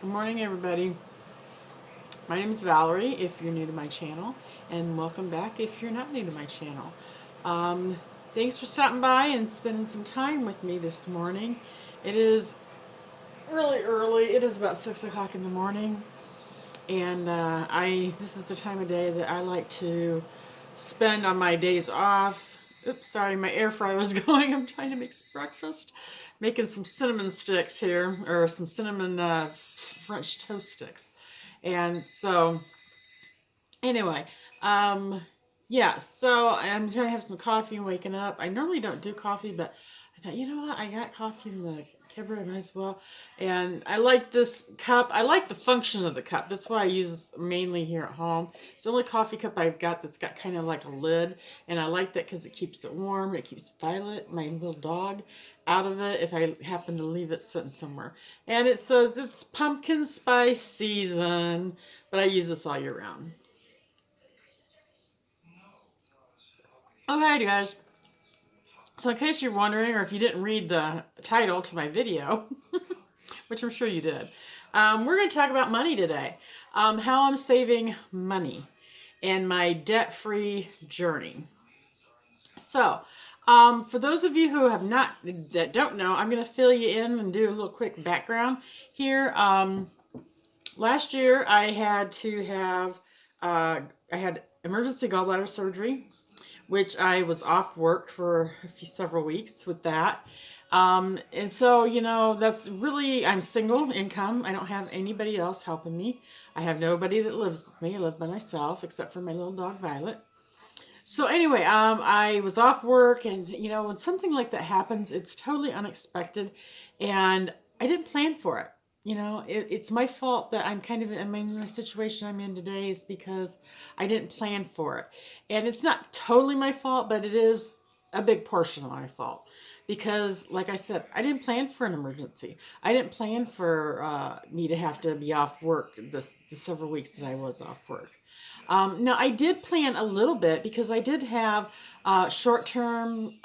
Good morning, everybody. My name is Valerie, if you're new to my channel, and welcome back if you're not new to my channel. Um, Thanks for stopping by and spending some time with me this morning. It is really early. It is about 6 o'clock in the morning, and this is the time of day that I like to spend on my days off. Oops, sorry, my air fryer is going. I'm trying to make breakfast. Making some cinnamon sticks here, or some cinnamon French toast sticks. And so, anyway, um, yeah, so I'm trying to have some coffee and waking up. I normally don't do coffee, but I thought, you know what, I got coffee in the cupboard, I might as well. And I like this cup. I like the function of the cup. That's why I use mainly here at home. It's the only coffee cup I've got that's got kind of like a lid, and I like that because it keeps it warm. It keeps Violet, my little dog, out of it if I happen to leave it sitting somewhere. And it says it's pumpkin spice season, but I use this all year round. Okay, guys. So, in case you're wondering, or if you didn't read the title to my video, which I'm sure you did, we're going to talk about money today. How I'm saving money and my debt-free journey. So, for those of you who have not, that don't know, I'm going to fill you in and do a little quick background here. Last year, I had to have, I had emergency gallbladder surgery, which I was off work for several weeks with that. And so, that's really, I'm single income. I don't have anybody else helping me. I have nobody that lives with me. I live by myself, except for my little dog, Violet. So anyway, I was off work, and when something like that happens, it's totally unexpected, and I didn't plan for it. It's my fault that I'm kind of in the situation I'm in today is because I didn't plan for it, and it's not totally my fault, but it is a big portion of my fault because, like I said, I didn't plan for an emergency. I didn't plan for me to have to be off work the several weeks that I was off work. Now, I did plan a little bit because I did have short-term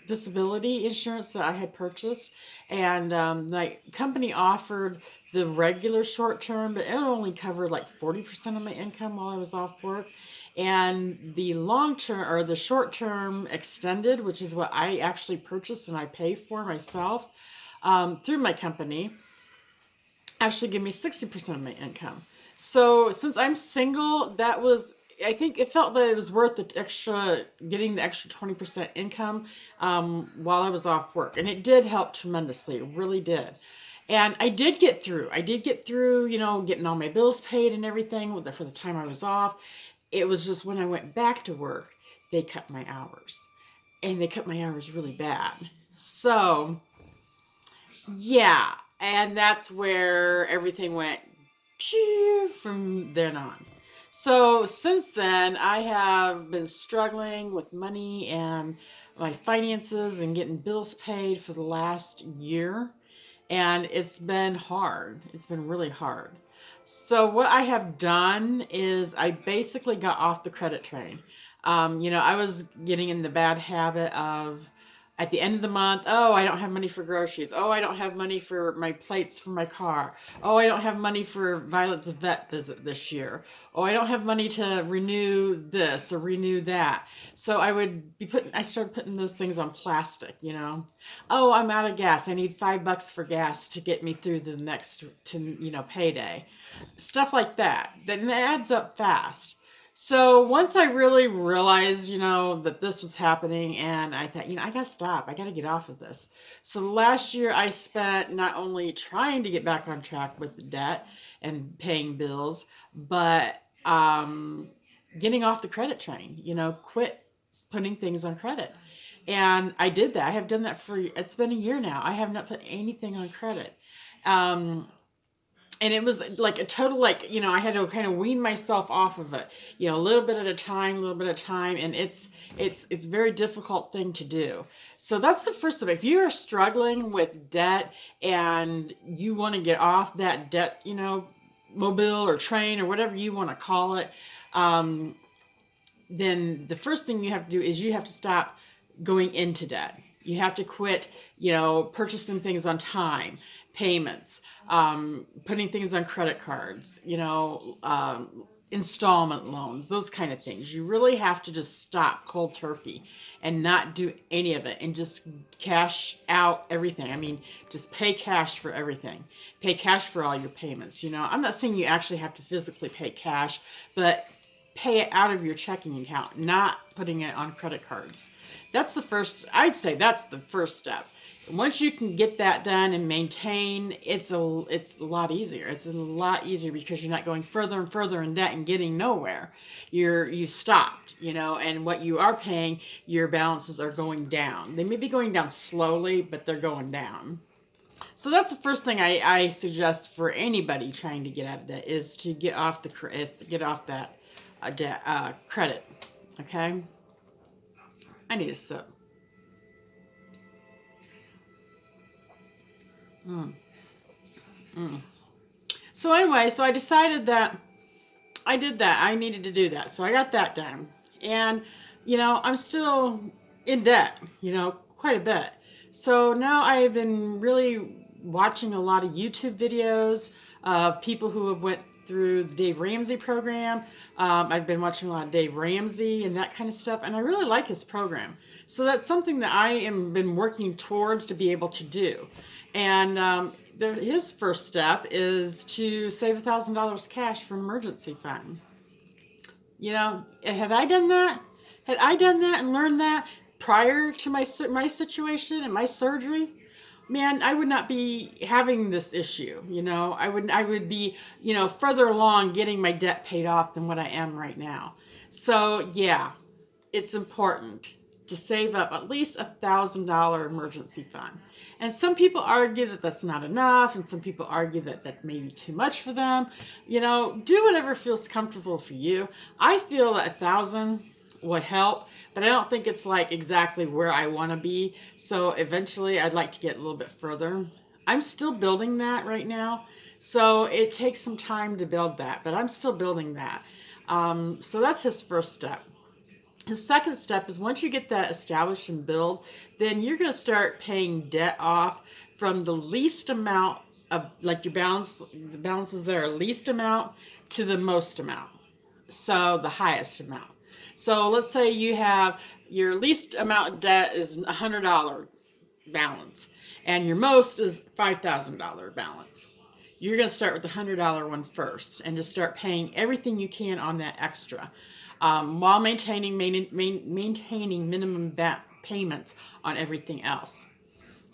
disability insurance that I had purchased, and my company offered the regular short-term, but it only covered like 40% of my income while I was off work. And the long-term or the short-term extended, which is what I actually purchased and I pay for myself through my company, actually give me 60% of my income. So since I'm single, I think it felt that it was worth getting the extra 20% income while I was off work. And it did help tremendously. It really did. And I did get through. Getting all my bills paid and everything for the time I was off. It was just when I went back to work, they cut my hours. And they cut my hours really bad. So, yeah, and that's where everything went from then on. So since then, I have been struggling with money and my finances and getting bills paid for the last year, and it's been hard. It's been really hard. So what I have done is I basically got off the credit train. I was getting in the bad habit of at the end of the month, oh, I don't have money for groceries. Oh, I don't have money for my plates for my car. Oh, I don't have money for Violet's vet visit this year. Oh, I don't have money to renew this or renew that. So I started putting those things on plastic. Oh, I'm out of gas. I need $5 for gas to get me through the next, payday. Stuff like that. That adds up fast. So once I really realized, that this was happening, and I thought, I gotta stop. I gotta get off of this. So last year I spent not only trying to get back on track with the debt and paying bills, but getting off the credit train, quit putting things on credit. And I did that. I have done that it's been a year now. I have not put anything on credit. And it was like a total, I had to kind of wean myself off of it, a little bit at a time, and it's a very difficult thing to do. So that's the first of it. If you are struggling with debt and you want to get off that debt, mobile or train or whatever you want to call it, then the first thing you have to do is you have to stop going into debt. You have to quit, purchasing things on time, payments, putting things on credit cards, installment loans, those kind of things. You really have to just stop cold turkey and not do any of it and just cash out everything. I mean, just pay cash for everything. Pay cash for all your payments. I'm not saying you actually have to physically pay cash, but pay it out of your checking account, not putting it on credit cards. I'd say that's the first step. Once you can get that done and maintain, it's a lot easier. It's a lot easier because you're not going further and further in debt and getting nowhere. You stopped, and what you are paying, your balances are going down. They may be going down slowly, but they're going down. So that's the first thing I suggest for anybody trying to get out of debt is to get off that debt credit. Okay, I need a sip. So anyway, so I decided that I did that. I needed to do that. So I got that done. And, I'm still in debt, quite a bit. So now I have been really watching a lot of YouTube videos of people who have went through the Dave Ramsey program. I've been watching a lot of Dave Ramsey and that kind of stuff. And I really like his program. So that's something that I am been working towards to be able to do. And his first step is to save $1,000 cash for an emergency fund. Had I done that? Had I done that and learned that prior to my situation and my surgery, man, I would not be having this issue. I would be, further along getting my debt paid off than what I am right now. So yeah, it's important to save up at least $1,000 emergency fund. And some people argue that that's not enough, and some people argue that that may be too much for them. Do whatever feels comfortable for you. I feel that $1,000 would help, but I don't think it's like exactly where I want to be. So eventually I'd like to get a little bit further. I'm still building that right now. So it takes some time to build that, but I'm still building that. So that's his first step. The second step is once you get that established and build, then you're going to start paying debt off from the least amount of, like your the balances that are least amount to the most amount. So the highest amount. So let's say you have your least amount of debt is $100 balance and your most is $5,000 balance. You're going to start with the $100 one first and just start paying everything you can on that extra. While maintaining minimum payments on everything else.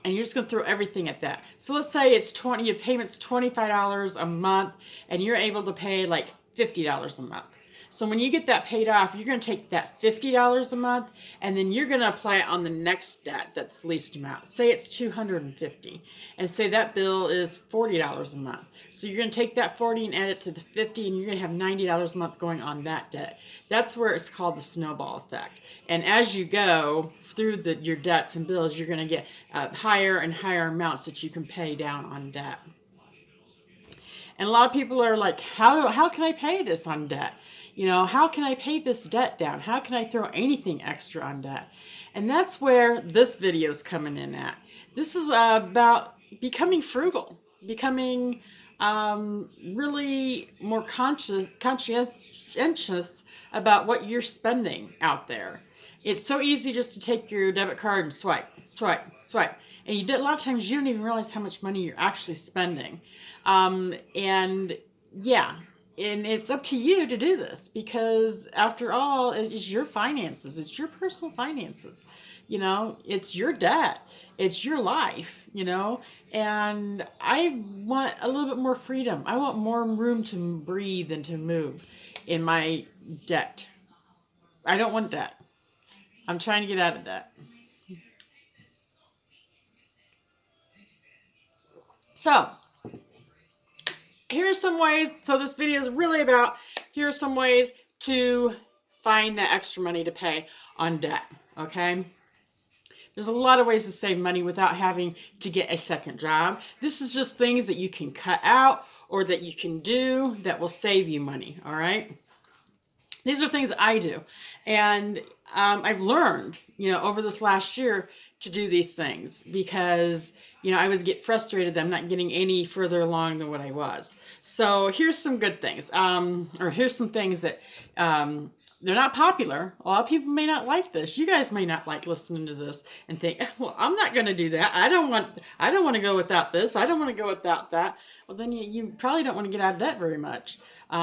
And you're just going to throw everything at that. So let's say your payment's $25 a month and you're able to pay like $50 a month. So when you get that paid off, you're going to take that $50 a month and then you're going to apply it on the next debt that's least amount. Say it's $250 and say that bill is $40 a month. So you're going to take that $40 and add it to the $50 and you're going to have $90 a month going on that debt. That's where it's called the snowball effect. And as you go through your debts and bills, you're going to get higher and higher amounts that you can pay down on debt. And a lot of people are like, how can I pay this on debt? How can I pay this debt down? How can I throw anything extra on debt? And that's where this video is coming in at. This is about becoming frugal, becoming really more conscientious about what you're spending out there. It's so easy just to take your debit card and swipe. And a lot of times you don't even realize how much money you're actually spending. And it's up to you to do this because after all, it is your finances. It's your personal finances. It's your debt. It's your life, and I want a little bit more freedom. I want more room to breathe and to move in my debt. I don't want debt. I'm trying to get out of debt. So, here's some ways. So this video is really about, here are some ways to find that extra money to pay on debt, okay? There's a lot of ways to save money without having to get a second job. This is just things that you can cut out or that you can do that will save you money, all right? These are things I do. And I've learned, over this last year to do these things because, I was get frustrated that I'm not getting any further along than what I was. So here's some good things, or here's some things that they're not popular. A lot of people may not like this. You guys may not like listening to this and think, well, I'm not going to do that. I don't want to go without this. I don't want to go without that. Well, then you probably don't want to get out of debt very much.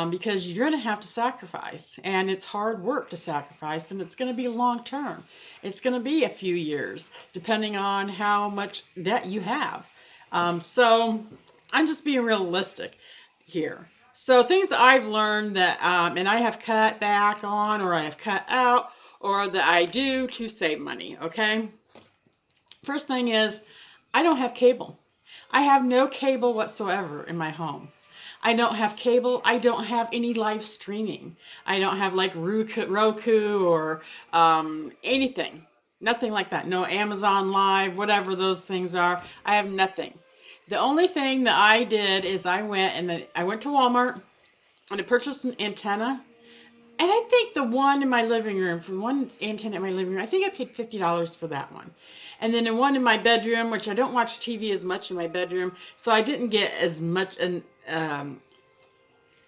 Because you're going to have to sacrifice, and it's hard work to sacrifice, and it's going to be long term. It's going to be a few years, depending on how much debt you have. So I'm just being realistic here. So things that I've learned that, and I have cut back on, or I have cut out, or that I do to save money, okay? First thing is, I don't have cable. I have no cable whatsoever in my home. I don't have cable. I don't have any live streaming. I don't have like Roku or anything. Nothing like that. No Amazon Live, whatever those things are. I have nothing. The only thing that I did is I went to Walmart and I purchased an antenna. And I think the one in my living room, for one antenna in my living room, I think I paid $50 for that one. And then the one in my bedroom, which I don't watch TV as much in my bedroom, so I didn't get as much a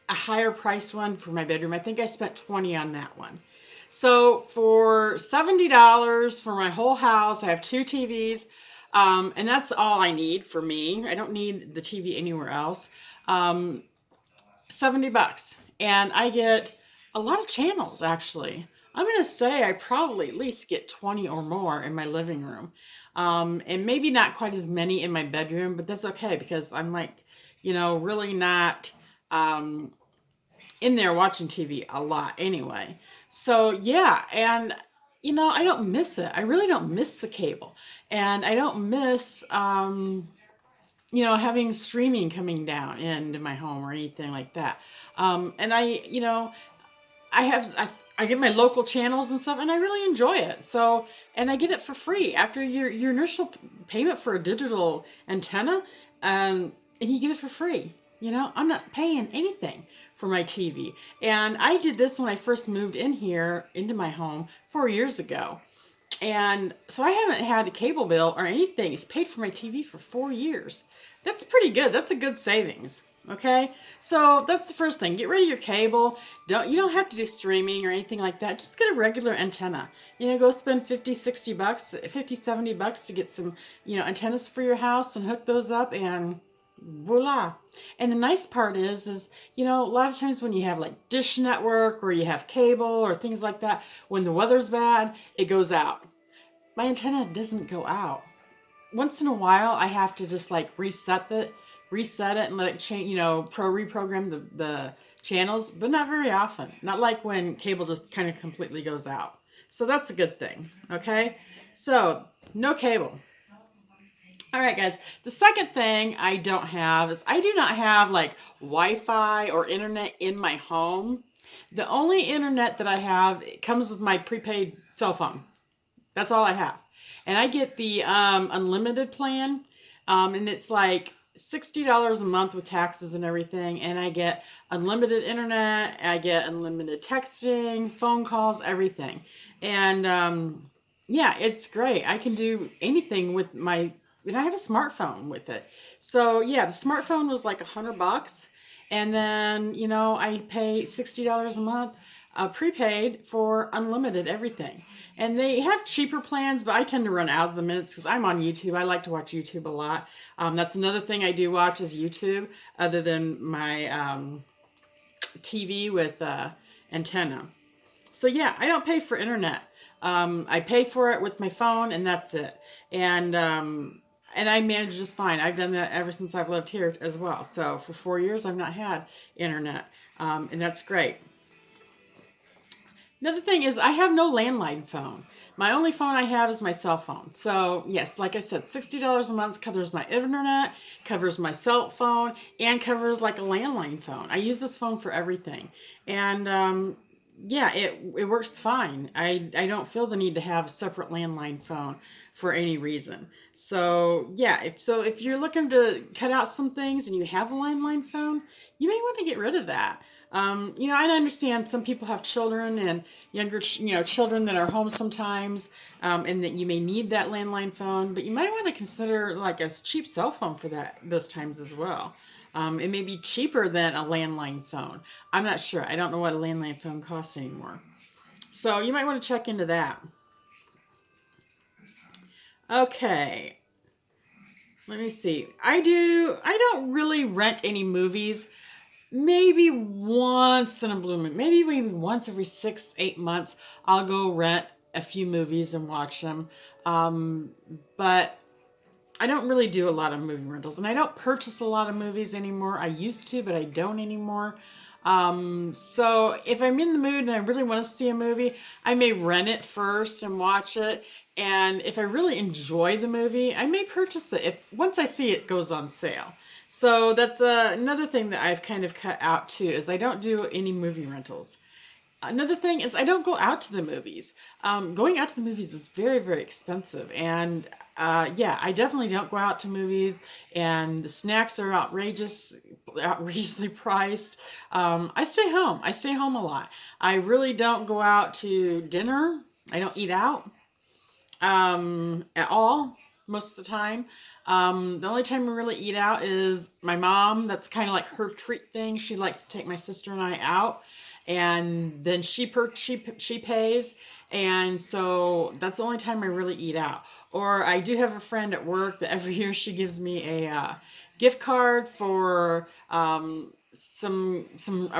higher price one for my bedroom. I think I spent $20 on that one. So for $70 for my whole house, I have 2 TVs, and that's all I need for me. I don't need the TV anywhere else. $70, and I get a lot of channels, actually. I'm going to say I probably at least get 20 or more in my living room. And maybe not quite as many in my bedroom, but that's okay because I'm like, really not in there watching TV a lot anyway. So yeah, and I don't miss it. I really don't miss the cable. And I don't miss having streaming coming down into my home or anything like that. And I get my local channels and stuff, and I really enjoy it. So, and I get it for free after your initial payment for a digital antenna, and you get it for free. I'm not paying anything for my TV. And I did this when I first moved in here into my home 4 years ago. And so I haven't had a cable bill or anything. It's paid for my TV for 4 years. That's pretty good. That's a good savings. Okay, so that's the first thing. Get rid of your cable. You don't have to do streaming or anything like that. Just get a regular antenna. Go spend $50, $60, $50, $70 to get some, antennas for your house and hook those up, and voila. And the nice part is, a lot of times when you have like Dish Network or you have cable or things like that, when the weather's bad, it goes out. My antenna doesn't go out. Once in a while, I have to just like reset it and let it change, reprogram the channels, but not very often. Not like when cable just kind of completely goes out. So that's a good thing, okay? So, no cable. All right, guys. The second thing I don't have is I do not have like Wi-Fi or internet in my home. The only internet that I have comes with my prepaid cell phone. That's all I have. And I get the unlimited plan, and it's like $60 a month with taxes and everything, and I get unlimited internet, I get unlimited texting, phone calls, everything. And yeah, it's great. I can do anything with and I have a smartphone with it. So yeah, the smartphone was like $100, and then I pay $60 a month prepaid for unlimited everything. And they have cheaper plans, but I tend to run out of the minutes because I'm on YouTube. I like to watch YouTube a lot. That's another thing I do watch is YouTube, other than my TV with antenna. So yeah, I don't pay for internet. I pay for it with my phone, and that's it. And I manage just fine. I've done that ever since I've lived here as well. So for 4 years, I've not had internet, and that's great. Another thing is I have no landline phone. My only phone I have is my cell phone. So yes, like I said, $60 a month covers my internet, covers my cell phone, and covers like a landline phone. I use this phone for everything. And yeah, it works fine. I don't feel the need to have a separate landline phone for any reason. So yeah, if you're looking to cut out some things and you have a landline phone, you may want to get rid of that. I understand some people have children and younger, children that are home sometimes, and that you may need that landline phone, but you might want to consider like a cheap cell phone for those times as well. It may be cheaper than a landline phone. I'm not sure. I don't know what a landline phone costs anymore. So you might want to check into that. Okay. Let me see. I don't really rent any movies. Maybe once in a blue moon. Maybe once every 6, 8 months, I'll go rent a few movies and watch them. Um, but I don't really do a lot of movie rentals, and I don't purchase a lot of movies anymore. I used to, but I don't anymore. So if I'm in the mood and I really want to see a movie, I may rent it first and watch it. And if I really enjoy the movie, I may purchase it if once I see it goes on sale. So that's another thing that I've kind of cut out too, is I don't do any movie rentals. Another thing is I don't go out to the movies. Going out to the movies is very, very expensive. And yeah, I definitely don't go out to movies. And the snacks are outrageously priced. I stay home. I stay home a lot. I really don't go out to dinner. I don't eat out at all most of the time. The only time we really eat out is my mom. That's kind of like her treat thing. She likes to take my sister and I out, and then she pays, and so that's the only time I really eat out. Or I do have a friend at work that every year she gives me a gift card for a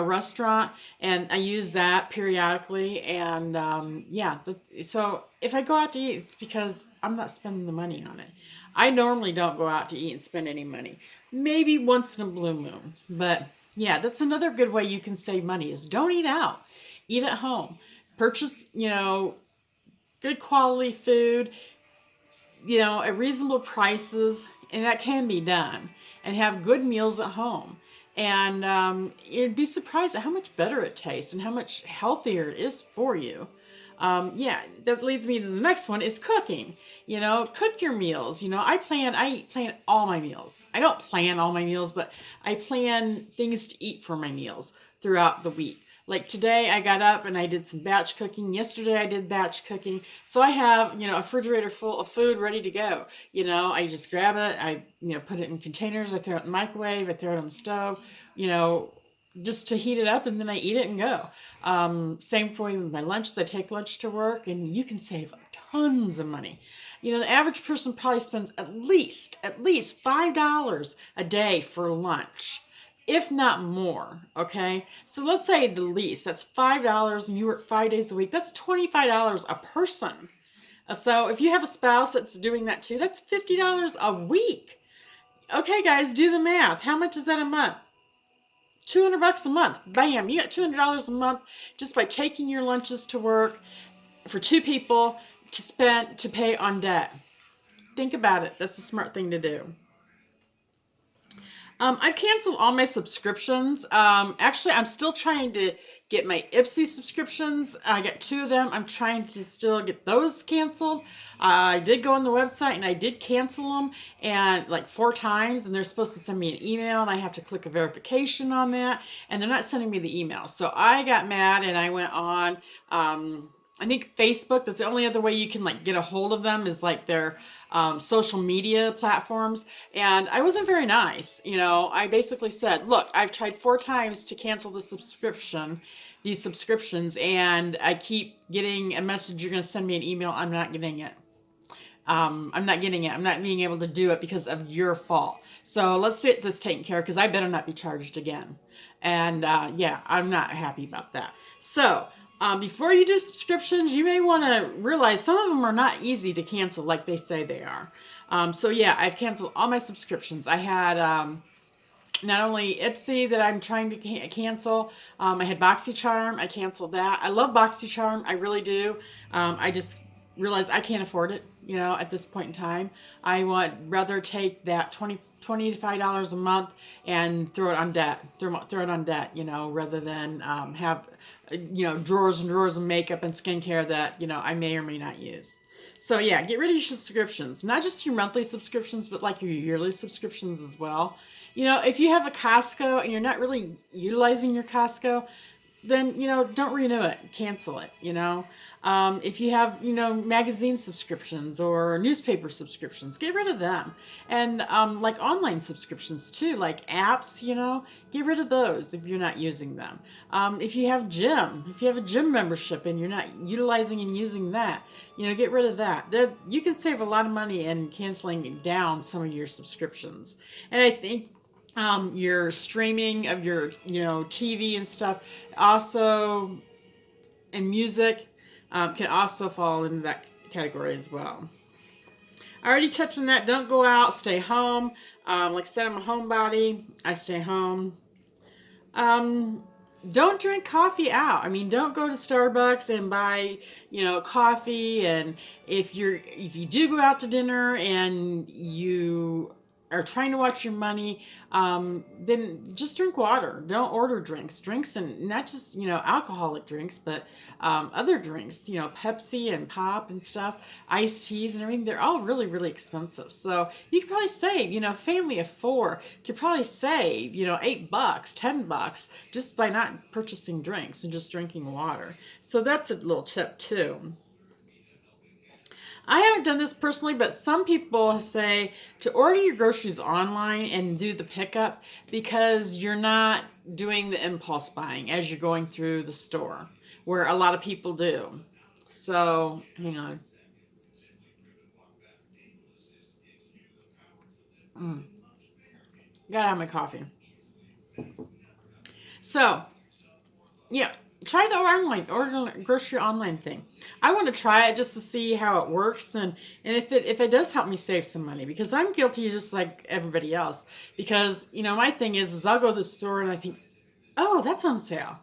restaurant, and I use that periodically. And yeah, so if I go out to eat, it's because I'm not spending the money on it. I normally don't go out to eat and spend any money. Maybe once in a blue moon, but yeah, that's another good way you can save money is don't eat out. Eat at home. Purchase, good quality food, at reasonable prices, and that can be done. And have good meals at home. And you'd be surprised at how much better it tastes and how much healthier it is for you. Yeah, that leads me to the next one is cooking. Cook your meals. I plan all my meals. I don't plan all my meals, but I plan things to eat for my meals throughout the week. Like today, I got up and I did some batch cooking. Yesterday, I did batch cooking. So I have, a refrigerator full of food ready to go. I just grab it. I, put it in containers. I throw it in the microwave. I throw it on the stove, just to heat it up, and then I eat it and go. Same for with my lunches. I take lunch to work, and you can save tons of money. The average person probably spends at least $5 a day for lunch, if not more. Okay, so let's say the least, that's $5, and you work 5 days a week. That's $25 a person. So if you have a spouse that's doing that too, that's $50 a week. Okay, guys, do the math. How much is that a month? $200 a month. Bam, you got $200 a month just by taking your lunches to work for 2 people to pay on debt. Think about it. That's a smart thing to do. I've canceled all my subscriptions. Actually, I'm still trying to get my Ipsy subscriptions. I got 2 of them. I'm trying to still get those canceled. I did go on the website and I did cancel them, and like 4 times, and they're supposed to send me an email, and I have to click a verification on that, and they're not sending me the email. So I got mad and I went on, I think Facebook. That's the only other way you can get a hold of them, is their social media platforms. And I wasn't very nice. I basically said, look, I've tried 4 times to cancel these subscriptions, and I keep getting a message, you're going to send me an email. I'm not getting it. I'm not getting it. I'm not being able to do it because of your fault. So let's get this taken care of, because I better not be charged again. And yeah, I'm not happy about that. So before you do subscriptions, you may want to realize some of them are not easy to cancel like they say they are. So yeah, I've canceled all my subscriptions. I had not only Ipsy that I'm trying to cancel, I had BoxyCharm. I canceled that. I love BoxyCharm. I really do. I just realize I can't afford it, at this point in time. I would rather take that $25 a month and throw it on debt, throw it on debt, rather than have, drawers and drawers of makeup and skincare that, I may or may not use. So yeah, get rid of your subscriptions, not just your monthly subscriptions, but like your yearly subscriptions as well. If you have a Costco and you're not really utilizing your Costco, then don't renew it, cancel it. If you have magazine subscriptions or newspaper subscriptions, get rid of them. And like online subscriptions too, like apps, get rid of those if you're not using them. If you have a gym membership and you're not utilizing and using that, get rid of that. You can save a lot of money in canceling down some of your subscriptions. And I think your streaming of your TV and stuff also, and music, can also fall into that category as well. I already touched on that. Don't go out, stay home. Like I said, I'm a homebody. I stay home. Don't drink coffee out. I mean, don't go to Starbucks and buy, coffee. And if you do go out to dinner and you are trying to watch your money, then just drink water. Don't order drinks, and not just alcoholic drinks, but other drinks. Pepsi and pop and stuff, iced teas and everything. They're all really, really expensive. So you could probably save. Family of 4 could probably save $8, $10 just by not purchasing drinks and just drinking water. So that's a little tip too. I haven't done this personally, but some people say to order your groceries online and do the pickup because you're not doing the impulse buying as you're going through the store, where a lot of people do. So, hang on. Gotta have my coffee. So, yeah, try the order grocery online thing. I want to try it just to see how it works, and if it does help me save some money, because I'm guilty just like everybody else. Because my thing is I'll go to the store and I think, oh, that's on sale.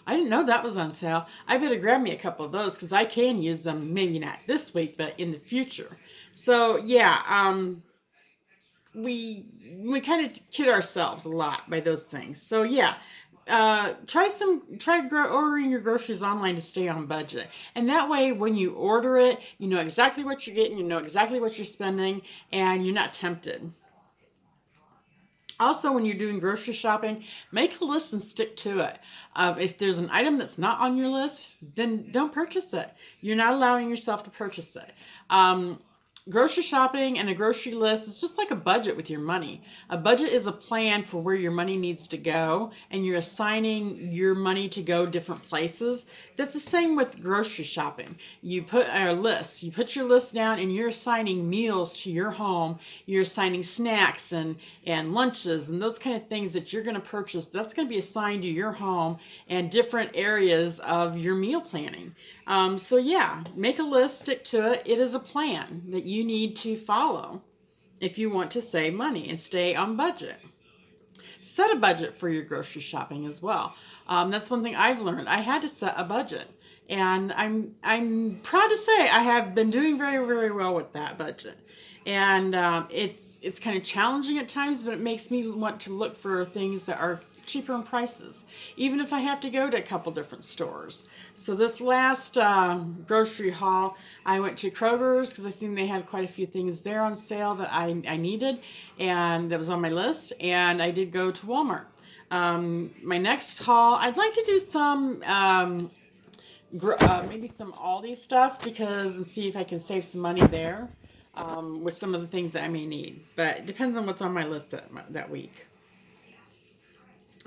I didn't know that was on sale. I better grab me a couple of those because I can use them, maybe not this week, but in the future. So yeah, we kind of kid ourselves a lot by those things. So yeah, try ordering your groceries online to stay on budget, and that way when you order it, you know exactly what you're getting, you know exactly what you're spending, and you're not tempted. Also, when you're doing grocery shopping, make a list and stick to it. If there's an item that's not on your list, then don't purchase it. You're not allowing yourself to purchase it. Grocery shopping and a grocery list is just like a budget with your money. A budget is a plan for where your money needs to go, and you're assigning your money to go different places. That's the same with grocery shopping. You put a list, you put your list down, and you're assigning meals to your home. You're assigning snacks and lunches and those kind of things that you're going to purchase. That's going to be assigned to your home and different areas of your meal planning. So yeah, make a list, stick to it. It is a plan that you need to follow if you want to save money and stay on budget. Set a budget for your grocery shopping as well. That's one thing I've learned. I had to set a budget, and I'm proud to say I have been doing very, very well with that budget. And it's kind of challenging at times, but it makes me want to look for things that are cheaper in prices, even if I have to go to a couple different stores. So this last grocery haul, I went to Kroger's because I seen they had quite a few things there on sale that I needed, and that was on my list. And I did go to Walmart. My next haul, I'd like to do some maybe some Aldi stuff and see if I can save some money there with some of the things that I may need. But it depends on what's on my list that week.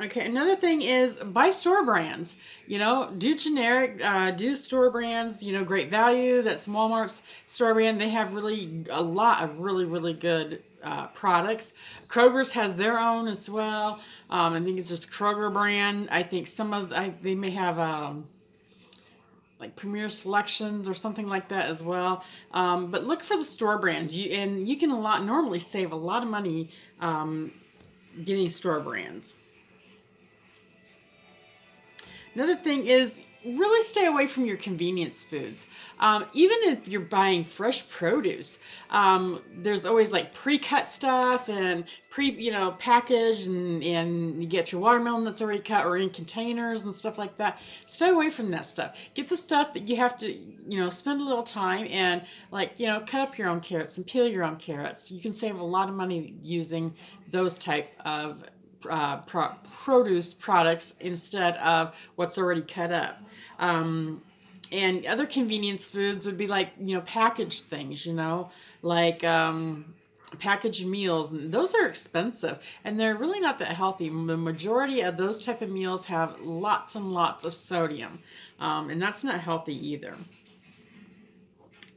Okay, another thing is buy store brands. Do generic, do store brands. Great Value, that's Walmart's store brand. They have a lot of really, really good products. Kroger's has their own as well. I think it's just Kroger brand. I think they may have like Premier Selections or something like that as well. But look for the store brands. You can normally save a lot of money getting store brands. Another thing is really stay away from your convenience foods. Even if you're buying fresh produce, there's always like pre-cut stuff and packaged, and you get your watermelon that's already cut or in containers and stuff like that. Stay away from that stuff. Get the stuff that you have to, spend a little time and cut up your own carrots and peel your own carrots. You can save a lot of money using those type of produce products instead of what's already cut up. And other convenience foods would be like, packaged things, like packaged meals. And those are expensive and they're really not that healthy. The majority of those type of meals have lots and lots of sodium. And that's not healthy either.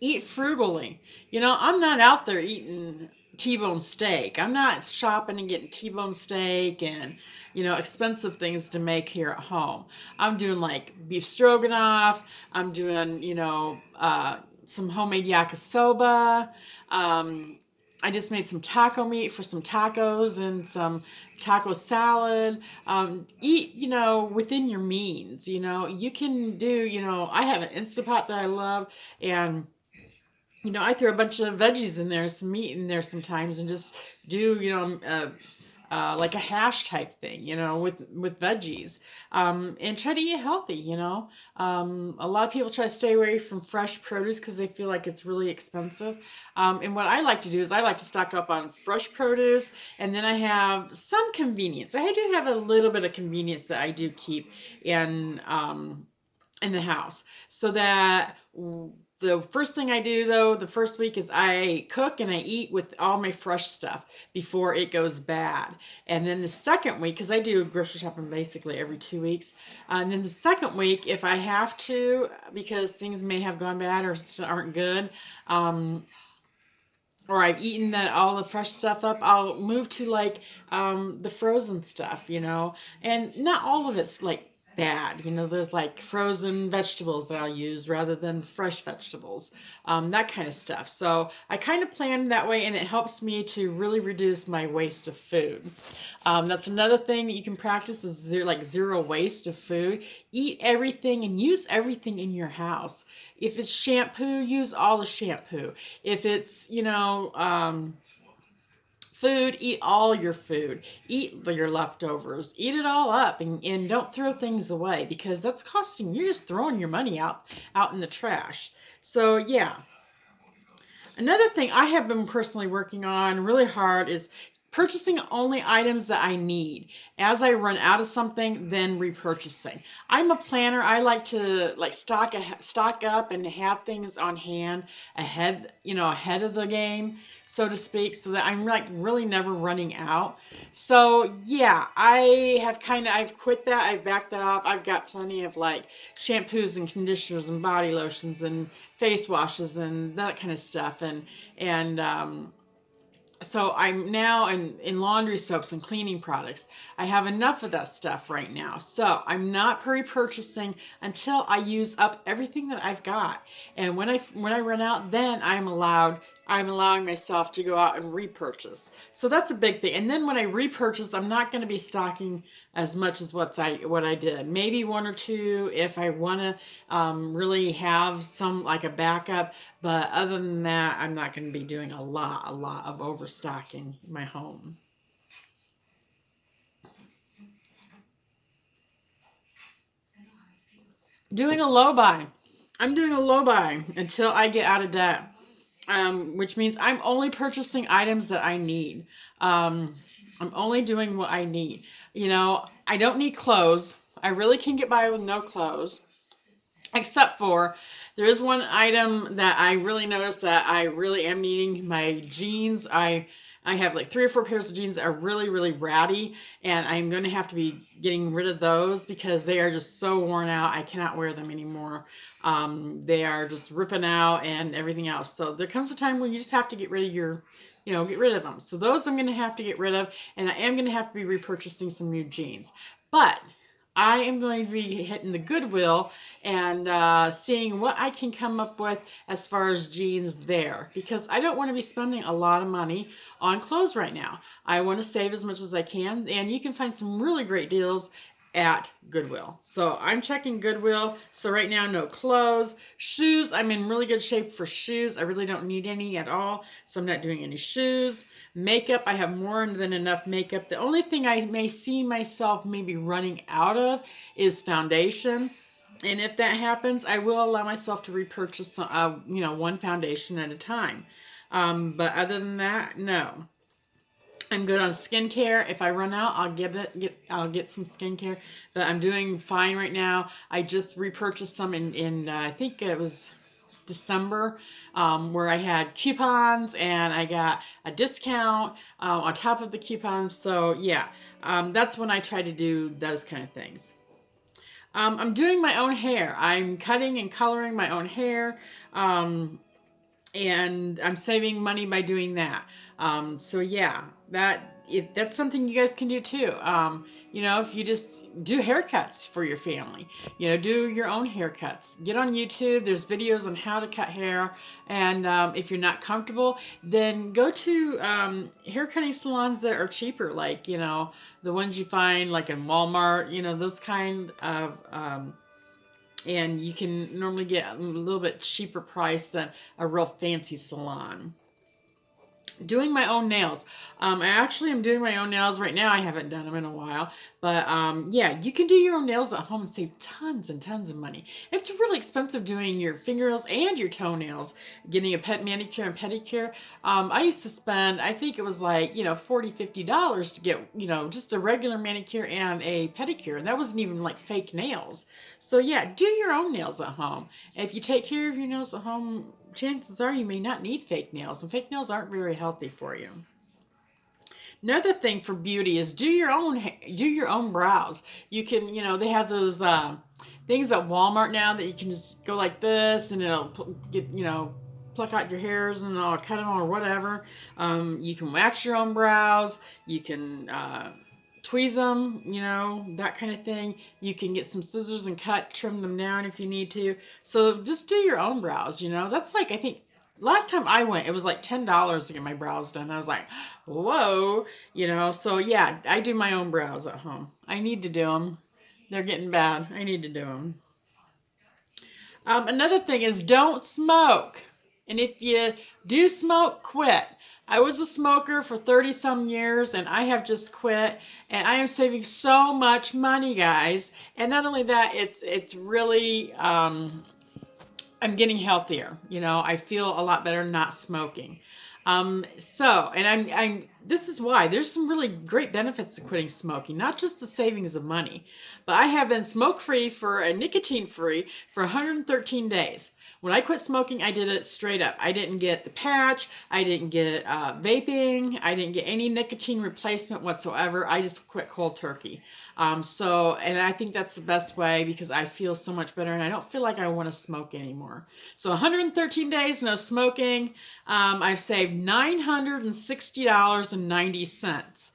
Eat frugally. I'm not out there eating T-bone steak. I'm not shopping and getting T-bone steak and expensive things to make here at home. I'm doing like beef stroganoff. I'm doing some homemade yakisoba. I just made some taco meat for some tacos and some taco salad. Eat within your means. You can do I have an Instapot that I love, and I throw a bunch of veggies in there, some meat in there sometimes, and just do, like a hash type thing, with veggies, and try to eat healthy. A lot of people try to stay away from fresh produce because they feel like it's really expensive. And what I like to do is I like to stock up on fresh produce, and then I have some convenience. I do have a little bit of convenience that I do keep in the house, so that the first thing I do, though, the first week is I cook and I eat with all my fresh stuff before it goes bad. And then the second week, because I do grocery shopping basically every 2 weeks, and then the second week, if I have to, because things may have gone bad or aren't good, or I've eaten all the fresh stuff up, I'll move to like the frozen stuff, and not all of it's like bad. There's like frozen vegetables that I'll use rather than fresh vegetables, that kind of stuff. So I kind of plan that way, and it helps me to really reduce my waste of food. That's another thing that you can practice is zero waste of food. Eat everything and use everything in your house. If it's shampoo, use all the shampoo. If it's, food, eat all your food. Eat your leftovers. Eat it all up, and don't throw things away, because that's costing. You're just throwing your money out in the trash. So yeah. Another thing I have been personally working on really hard is purchasing only items that I need. As I run out of something, then repurchasing. I'm a planner. I like to stock up and have things on hand ahead of the game, so to speak, so that I'm really never running out. So yeah, I've quit that. I've backed that off. I've got plenty of shampoos and conditioners and body lotions and face washes and that kind of stuff, and so I'm now in laundry soaps and cleaning products. I have enough of that stuff right now. So I'm not repurchasing until I use up everything that I've got. And when I run out, then I'm allowing myself to go out and repurchase. So that's a big thing. And then when I repurchase, I'm not going to be stocking as much as what I did. Maybe one or two if I want to really have some a backup. But other than that, I'm not going to be doing a lot of overstocking in my home. Doing a low buy. I'm doing a low buy until I get out of debt. Which means I'm only purchasing items that I need. I'm only doing what I need. I don't need clothes. I really can get by with no clothes, except for there is one item that I really noticed that I really am needing: my jeans. I have 3 or 4 pairs of jeans that are really, really ratty, and I'm going to have to be getting rid of those because they are just so worn out. I cannot wear them anymore. They are just ripping out and everything else. So there comes a time when you just have to get rid of them. So those I'm going to have to get rid of, and I am going to have to be repurchasing some new jeans. But I am going to be hitting the Goodwill and seeing what I can come up with as far as jeans there, because I don't want to be spending a lot of money on clothes right now. I want to save as much as I can, and you can find some really great deals at Goodwill. So I'm checking Goodwill. So right now, no clothes. Shoes, I'm in really good shape for shoes. I really don't need any at all. So I'm not doing any shoes. Makeup, I have more than enough makeup. The only thing I may see myself maybe running out of is foundation. And if that happens, I will allow myself to repurchase, one foundation at a time. But other than that, no. I'm good on skincare. If I run out, I'll get some skincare. But I'm doing fine right now. I just repurchased some in I think it was December, where I had coupons and I got a discount on top of the coupons. So yeah, that's when I try to do those kind of things. I'm doing my own hair. I'm cutting and coloring my own hair. And I'm saving money by doing that. So yeah, that's something you guys can do too. If you just do haircuts for your family, do your own haircuts. Get on YouTube. There's videos on how to cut hair. And if you're not comfortable, then go to hair cutting salons that are cheaper, like, the ones you find like in Walmart, those kind of and you can normally get a little bit cheaper price than a real fancy salon. Doing my own nails. I actually am doing my own nails right now. I haven't done them in a while. But yeah, you can do your own nails at home and save tons and tons of money. It's really expensive doing your fingernails and your toenails. Getting a pet manicure and pedicure. I used to spend, I think it was like, $40, $50 to get, just a regular manicure and a pedicure. And that wasn't even like fake nails. So yeah, do your own nails at home. If you take care of your nails at home, chances are you may not need fake nails, and fake nails aren't very healthy for you. Another thing for beauty is do your own brows. You can, they have those things at Walmart now that you can just go like this, and it'll get, pluck out your hairs and I'll cut them or whatever. You can wax your own brows. You can tweeze them, that kind of thing. You can get some scissors and trim them down if you need to. So just do your own brows, That's like, I think, last time I went, it was like $10 to get my brows done. I was like, whoa, So yeah, I do my own brows at home. I need to do them. They're getting bad. I need to do them. Another thing is don't smoke. And if you do smoke, quit. I was a smoker for 30 some years and I have just quit, and I am saving so much money, guys. And not only that, it's really, I'm getting healthier. I feel a lot better not smoking. This is why there's some really great benefits to quitting smoking, not just the savings of money, but I have been smoke-free nicotine-free for 113 days. When I quit smoking, I did it straight up. I didn't get the patch. I didn't get vaping. I didn't get any nicotine replacement whatsoever. I just quit cold turkey. And I think that's the best way because I feel so much better and I don't feel like I want to smoke anymore. So 113 days, no smoking. I've saved $960.90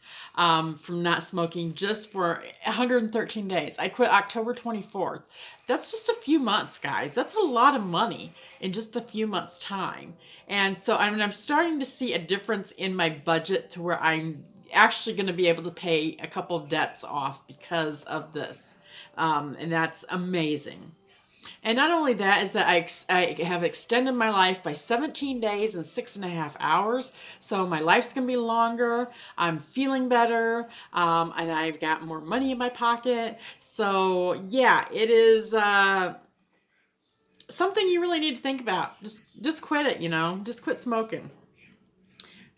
from not smoking just for 113 days. I quit October 24th. That's just a few months, guys. That's a lot of money in just a few months' time. And so I'm starting to see a difference in my budget to where I'm actually going to be able to pay a couple of debts off because of this. And that's amazing. And not only that is that I have extended my life by 17 days and 6.5 hours. So my life's going to be longer. I'm feeling better. And I've got more money in my pocket. So yeah, it is something you really need to think about. Just quit it, just quit smoking.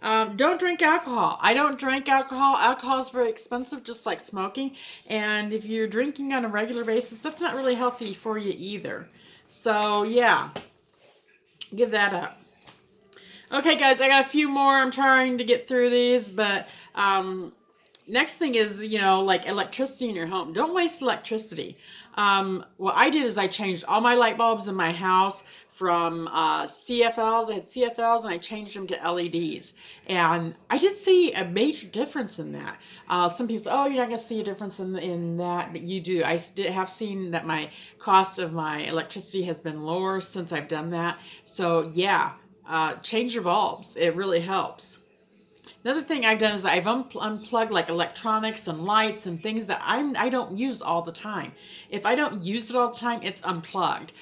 Don't drink alcohol. I don't drink alcohol. Alcohol is very expensive, just like smoking. And if you're drinking on a regular basis, that's not really healthy for you either. So, yeah, give that up. Okay, guys, I got a few more. I'm trying to get through these, but next thing is, like electricity in your home. Don't waste electricity. What I did is I changed all my light bulbs in my house from CFLs. I had CFLs and I changed them to LEDs. And I did see a major difference in that. Some people say, oh, you're not going to see a difference in that, but you do. I have seen that my cost of my electricity has been lower since I've done that. So yeah, change your bulbs. It really helps. Another thing I've done is I've unplugged like electronics and lights and things that I don't use all the time. If I don't use it all the time, it's unplugged.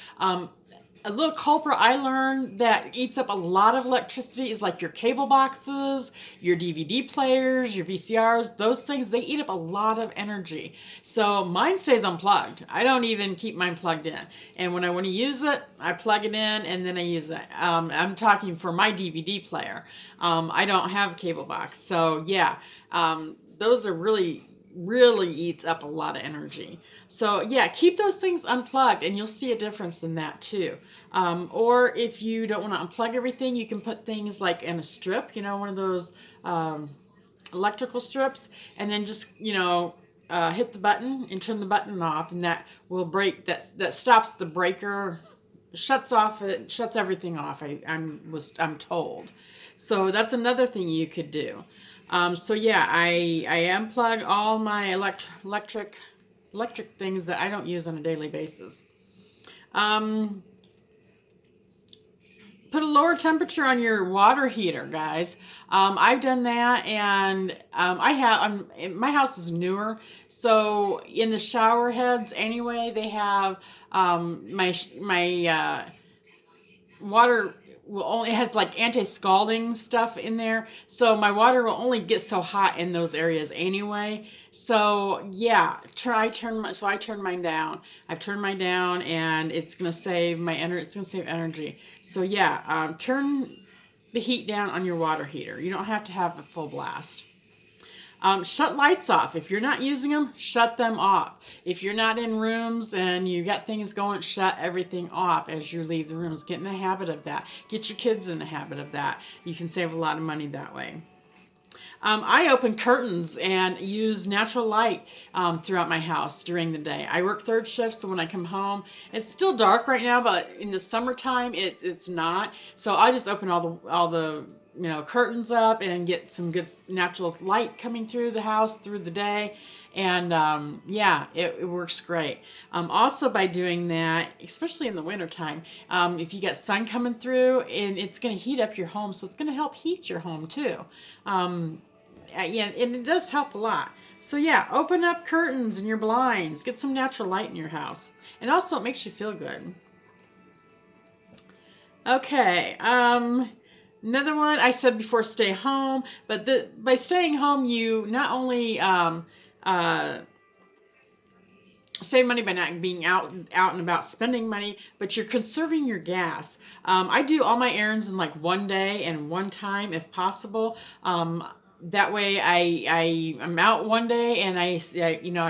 A little culprit I learned that eats up a lot of electricity is like your cable boxes, your DVD players, your VCRs. Those things, they eat up a lot of energy. So mine stays unplugged. I don't even keep mine plugged in. And when I want to use it, I plug it in and then I use it. I'm talking for my DVD player. I don't have a cable box. So yeah, those are really eats up a lot of energy. So yeah, keep those things unplugged and you'll see a difference in that too. Or if you don't want to unplug everything, you can put things like in a strip, one of those electrical strips, and then just, hit the button and turn the button off, and that will that stops the breaker, shuts everything off. I'm told. So that's another thing you could do. So yeah, I unplug all my electric things that I don't use on a daily basis. Put a lower temperature on your water heater, guys. I've done that, and my house is newer, so in the shower heads anyway, they have my water will only has like anti-scalding stuff in there, so my water will only get so hot in those areas anyway. So yeah, I turned mine down. I've turned mine down, and it's gonna save energy. So yeah, turn the heat down on your water heater. You don't have to have a full blast. Shut lights off. If you're not using them, shut them off. If you're not in rooms and you got things going, shut everything off as you leave the rooms. Get in the habit of that. Get your kids in the habit of that. You can save a lot of money that way. I open curtains and use natural light throughout my house during the day. I work third shift, so when I come home, it's still dark right now, but in the summertime, it's not. So I just open all the curtains up and get some good natural light coming through the house through the day. And yeah, it works great. Also by doing that, especially in the wintertime, if you get sun coming through, and it's going to heat up your home, so it's going to help heat your home too. Yeah, and it does help a lot. So yeah, open up curtains and your blinds. Get some natural light in your house. And also it makes you feel good. Okay, another one I said before, stay home. But by staying home, you not only save money by not being out and about spending money, but you're conserving your gas. I do all my errands in like one day and one time if possible. That way I'm out one day and I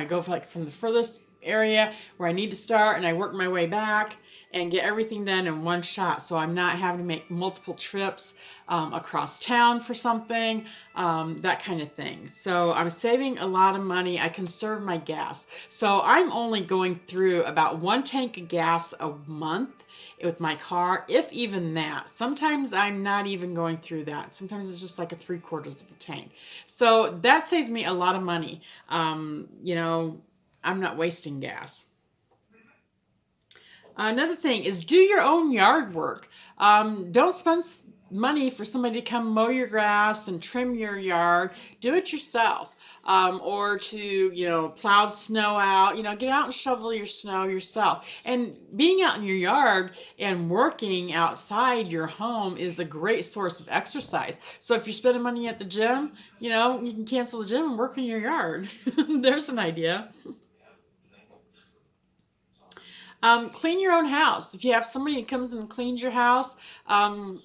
go from the furthest area where I need to start, and I work my way back and get everything done in one shot, so I'm not having to make multiple trips across town for something, that kind of thing. So I'm saving a lot of money. I conserve my gas. So I'm only going through about 1 tank of gas a month with my car, if even that. Sometimes I'm not even going through that. Sometimes it's just like a 3/4 of a tank. So that saves me a lot of money. I'm not wasting gas. Another thing is do your own yard work. Don't spend money for somebody to come mow your grass and trim your yard. Do it yourself. Or to, plow the snow out, get out and shovel your snow yourself. And being out in your yard and working outside your home is a great source of exercise. So if you're spending money at the gym, you can cancel the gym and work in your yard. There's an idea. Clean your own house. If you have somebody that comes and cleans your house, bye,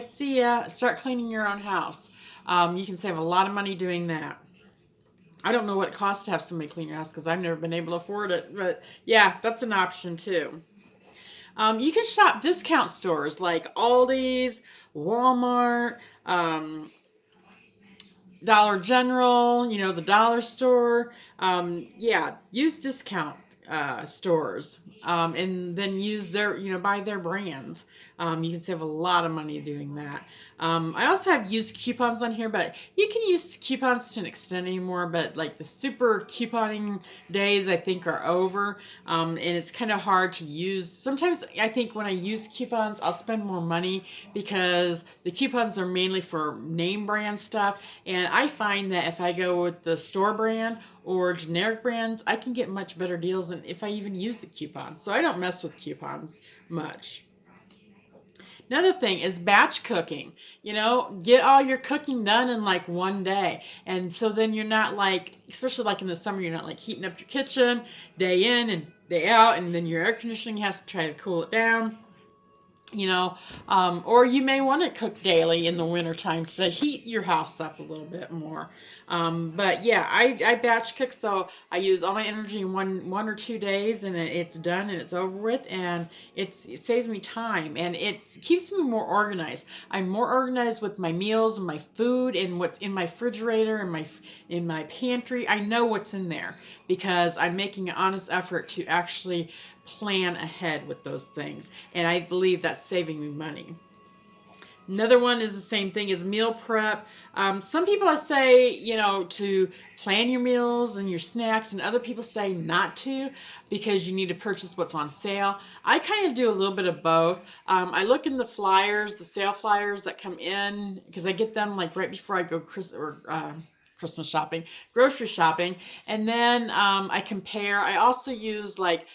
see ya. Start cleaning your own house. You can save a lot of money doing that. I don't know what it costs to have somebody clean your house because I've never been able to afford it. But yeah, that's an option too. You can shop discount stores like Aldi's, Walmart, Dollar General, the dollar store. Yeah, use discount stores, and then use their, buy their brands. You can save a lot of money doing that. I also have used coupons on here, but you can use coupons to an extent anymore. But like the super couponing days, I think are over, and it's kind of hard to use. Sometimes I think when I use coupons, I'll spend more money because the coupons are mainly for name brand stuff, and I find that if I go with the store brand or generic brands, I can get much better deals than if I even use the coupons. So I don't mess with coupons much. Another thing is batch cooking. Get all your cooking done in like one day. And so then you're not like, especially like in the summer, you're not like heating up your kitchen day in and day out, and then your air conditioning has to try to cool it down. Or you may want to cook daily in the wintertime to heat your house up a little bit more. But yeah, I batch cook, so I use all my energy in one or 2 days, and it's done and it's over with, and it saves me time, and it keeps me more organized. I'm more organized with my meals and my food and what's in my refrigerator and in my pantry. I know what's in there because I'm making an honest effort to actually plan ahead with those things, and I believe that's saving me money. Another one is the same thing as meal prep. Some people say, to plan your meals and your snacks, and other people say not to because you need to purchase what's on sale. I kind of do a little bit of both. I look in the flyers, the sale flyers that come in, because I get them like right before I go Christmas shopping, grocery shopping, and then I compare. I also use like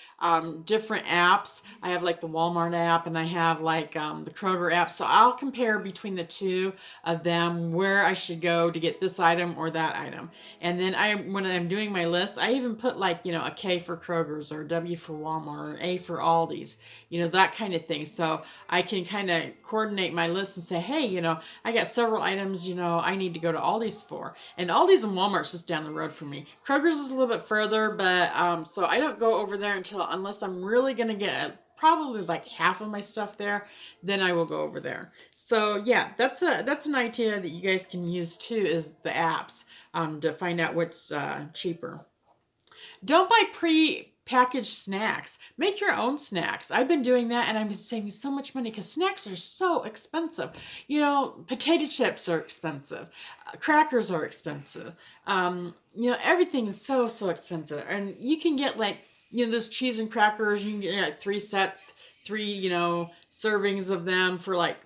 different apps. I have like the Walmart app, and I have like the Kroger app. So I'll compare between the two of them where I should go to get this item or that item. And then when I'm doing my list, I even put like, a K for Kroger's or a W for Walmart or an A for Aldi's, that kind of thing. So I can kind of coordinate my list and say, hey, I got several items, I need to go to Aldi's for. And Aldi's and Walmart's just down the road from me. Kroger's is a little bit further, but so I don't go over there unless I'm really going to get probably like half of my stuff there, then I will go over there. So yeah, that's an idea that you guys can use too, is the apps, to find out what's cheaper. Don't buy pre-packaged snacks. Make your own snacks. I've been doing that, and I've been saving so much money because snacks are so expensive. Potato chips are expensive. Crackers are expensive. Everything is so expensive. And you can get like, those cheese and crackers, you can get like three servings of them for like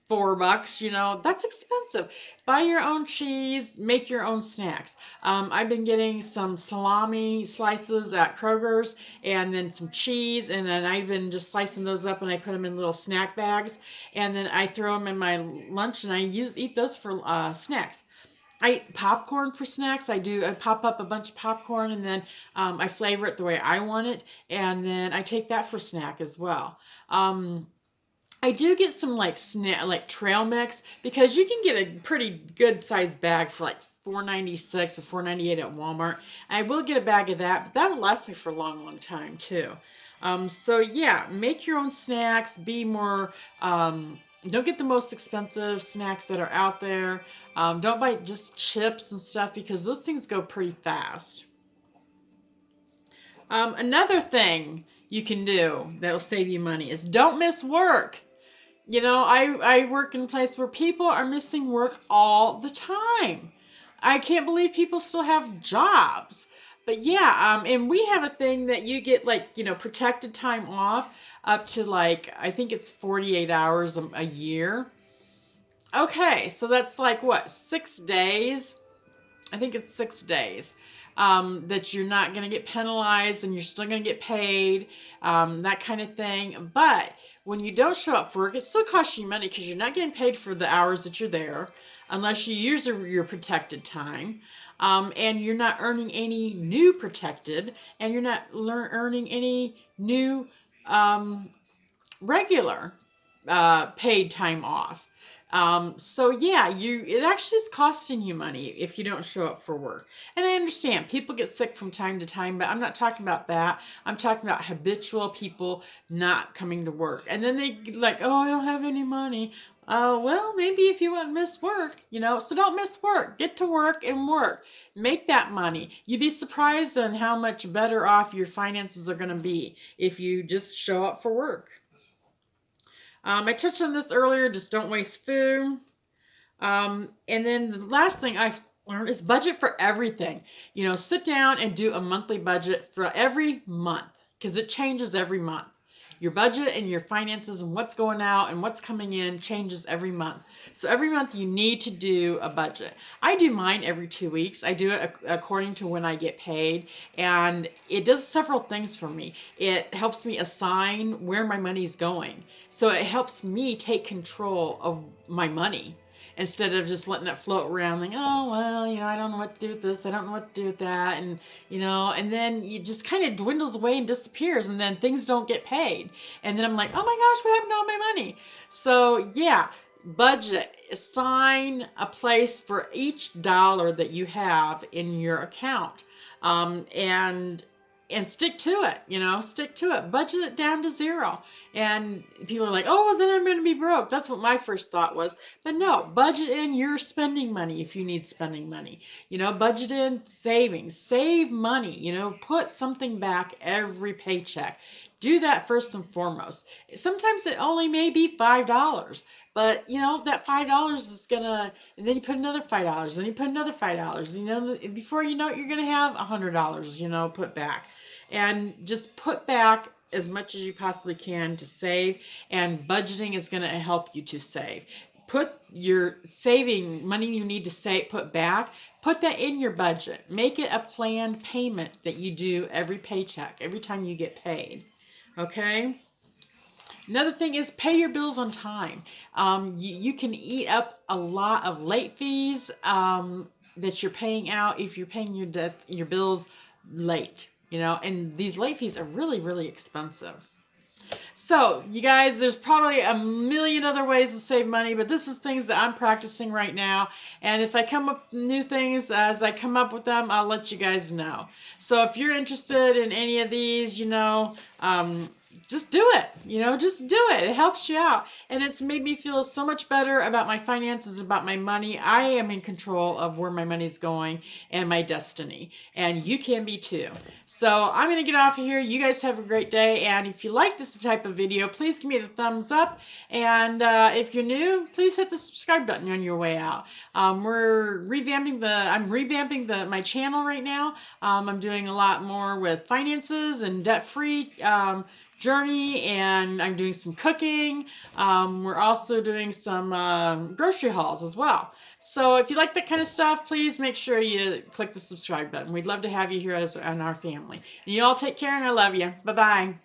$4, that's expensive. Buy your own cheese, make your own snacks. I've been getting some salami slices at Kroger's, and then some cheese, and then I've been just slicing those up, and I put them in little snack bags, and then I throw them in my lunch, and I eat those for snacks. I eat popcorn for snacks. I pop up a bunch of popcorn, and then I flavor it the way I want it, and then I take that for snack as well. I do get some like trail mix, because you can get a pretty good sized bag for like $4.96 or $4.98 at Walmart. I will get a bag of that, but that would last me for a long time too. So yeah, make your own snacks. Be more. Don't get the most expensive snacks that are out there. Don't buy just chips and stuff, because those things go pretty fast. Another thing you can do that'll save you money is don't miss work. I work in a place where people are missing work all the time. I can't believe people still have jobs. But yeah, and we have a thing that you get like, protected time off up to like, I think it's 48 hours a year. Okay, so that's like what, 6 days? I think it's 6 days. That you're not going to get penalized and you're still going to get paid, that kind of thing. But when you don't show up for work, it still costs you money because you're not getting paid for the hours that you're there unless you use your protected time. And you're not earning any new protected, and you're not earning any new regular paid time off. So yeah, it actually is costing you money if you don't show up for work. And I understand people get sick from time to time, but I'm not talking about that. I'm talking about habitual people not coming to work. And then they like, oh, I don't have any money. Well, maybe if you want to miss work, so don't miss work. Get to work and work. Make that money. You'd be surprised on how much better off your finances are going to be if you just show up for work. I touched on this earlier, just don't waste food. And then the last thing I've learned is budget for everything. Sit down and do a monthly budget for every month because it changes every month. Your budget and your finances and what's going out and what's coming in changes every month. So every month you need to do a budget. I do mine every 2 weeks. I do it according to when I get paid, and it does several things for me. It helps me assign where my money's going. So it helps me take control of my money, instead of just letting it float around like, oh, well, I don't know what to do with this. I don't know what to do with that. And, and then it just kind of dwindles away and disappears. And then things don't get paid. And then I'm like, oh my gosh, what happened to all my money? So yeah, budget, assign a place for each dollar that you have in your account. And stick to it, stick to it. Budget it down to zero. And people are like, oh, well, then I'm going to be broke. That's what my first thought was. But no, budget in your spending money if you need spending money. Budget in savings. Save money. Put something back every paycheck. Do that first and foremost. Sometimes it only may be $5. But, that $5 is going to, and then you put another $5, then you put another $5, before you know it, you're going to have $100, put back. And just put back as much as you possibly can to save, and budgeting is going to help you to save. Put your saving money you need to save, put back, put that in your budget. Make it a planned payment that you do every paycheck, every time you get paid. Okay? Another thing is pay your bills on time. You can eat up a lot of late fees that you're paying out if you're paying your bills late, and these late fees are really, really expensive. So, you guys, there's probably a million other ways to save money, but this is things that I'm practicing right now. And if I come up with new things, as I come up with them, I'll let you guys know. So if you're interested in any of these, just do it. Just do it. It helps you out. And it's made me feel so much better about my finances, about my money. I am in control of where my money's going and my destiny. And you can be too. So I'm going to get off of here. You guys have a great day. And if you like this type of video, please give me the thumbs up. And if you're new, please hit the subscribe button on your way out. I'm revamping my channel right now. I'm doing a lot more with finances and debt-free journey, and I'm doing some cooking. We're also doing some grocery hauls as well. So if you like that kind of stuff, please make sure you click the subscribe button. We'd love to have you here on our family. And you all take care, and I love you. Bye-bye.